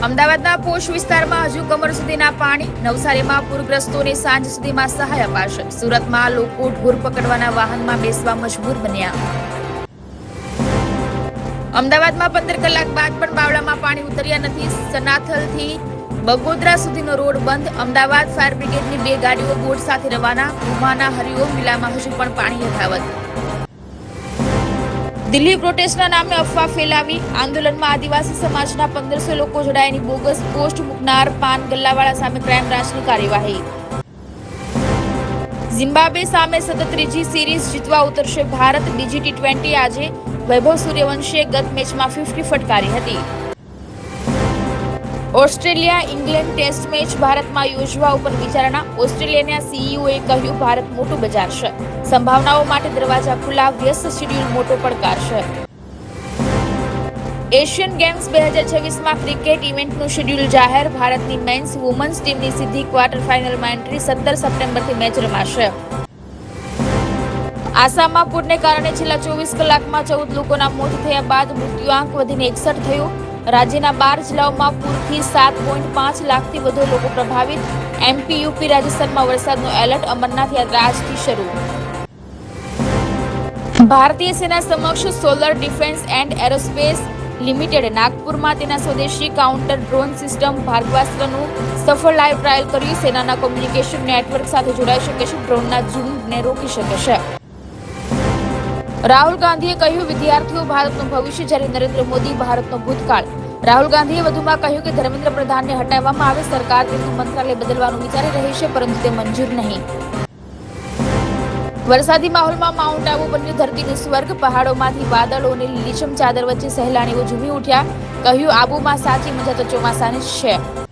અમદાવાદના પોશ વિસ્તારમાં હજુ કમર સુધીના પાણી. નવસારીમાં પૂરગ્રસ્તોને સાંજ સુધીમાં સહાય અપાશે. સુરતમાં લોકો ઢોર પકડવાના વાહનમાં બેસવા મજબૂર બન્યા. અમદાવાદમાં 15 કલાક બાદ પણ બાવળામાં પાણી ઉતર્યા નથી. સનાથલથી બગોદરા સુધીનો રોડ બંધ. અમદાવાદ ફાયર બ્રિગેડની 2 ગાડીઓ બોટ સાથે રવાના. ઉમાના હરિઓમ વિલામાં હજુ પણ પાણી યથાવત. દિલ્હી પ્રોટેસ્ટના નામે અફવા ફેલાવી. આંદોલનમાં આદિવાસી સમાજના 1500 લોકો જોડાયાની બોગસ પોસ્ટ મૂકનાર પાન ગલ્લાવાળા સામે ક્રાઇમ બ્રાન્ચની કાર્યવાહી. ઝિમ્બાબ્વે સામે સતત ત્રીજી સિરીઝ જીતવા ઉતરશે ભારત. બીજી T20 આજે. વૈભવ સૂર્યવંશીએ ગત મેચમાં 50 ફટકારી હતી. ઓસ્ટ્રેલિયા ઇંગ્લેન્ડ ટેસ્ટ મેચ ભારતમાં યોજવા ઉપર વિચારણા. ઓસ્ટ્રેલિયાના સીઈઓએ કહ્યું ભારત મોટું બજાર છે. સંભાવનાઓ માટે દરવાજા ખુલ્લા. વ્યસ્ત શેડ્યુલ મોટો પડકાર છે. એશિયન ગેમ્સ 2026માં ક્રિકેટ ઇવેન્ટનું શેડ્યુલ જાહેર. ભારતની મેન્સ વુમન્સ ટીમની સીધી ક્વાર્ટર ફાઇનલમાં એન્ટ્રી. 17 સપ્ટેમ્બરથી મેચ રમાશે. આસામમાં પૂરને કારણે છેલ્લા 24 કલાકમાં 14 લોકોના મોત થયા બાદ મૃત્યુઆંક વધીને 61 થયો. રાજ્યના 12 જિલ્લાઓમાં પૂરથી 7.5 લાખથી વધુ લોકો પ્રભાવિત. એમપી, યુપી, રાજસ્થાનમાં વરસાદનું એલર્ટ. અમરનાથ યાત્રા આજથી શરૂ. ભારતીય સેના સમક્ષ solar defence and aerospace limited નાગપુરમાં તેના સ્વદેશી કાઉન્ટર ડ્રોન સિસ્ટમ ભાર્ગવાસ્ત્રનું સફળ લાઈવ ટ્રાયલ કર્યું. સેનાના કોમ્યુનિકેશન નેટવર્ક સાથે જોડાઈ શકે છે. ડ્રોનના ઝૂમને રોકી શકે છે. રાહુલ ગાંધીએ કહ્યું વિદ્યાર્થીઓ ભારતનું ભવિષ્ય, જ્યારે નરેન્દ્ર મોદી ભારતનો ભૂતકાળ. રાહુલ ગાંધીએ વધુમાં કહ્યું કે ધર્મેન્દ્ર પ્રધાનને હટાવવામાં આવે. સરકાર તેમનું મંત્રાલય બદલવાનું વિચારી રહી છે, પરંતુ તે મંજૂર નહીં. વરસાદી માહોલમાં માઉન્ટ આબુ બન્યું ધરતીનું સ્વર્ગ. પહાડોમાંથી વાદળો અને લીલીછમ ચાદર વચ્ચે સહેલાણીઓ ઝૂમી ઉઠ્યા. કહ્યું આબુમાં સાચી મજા તો ચોમાસાની જ છે.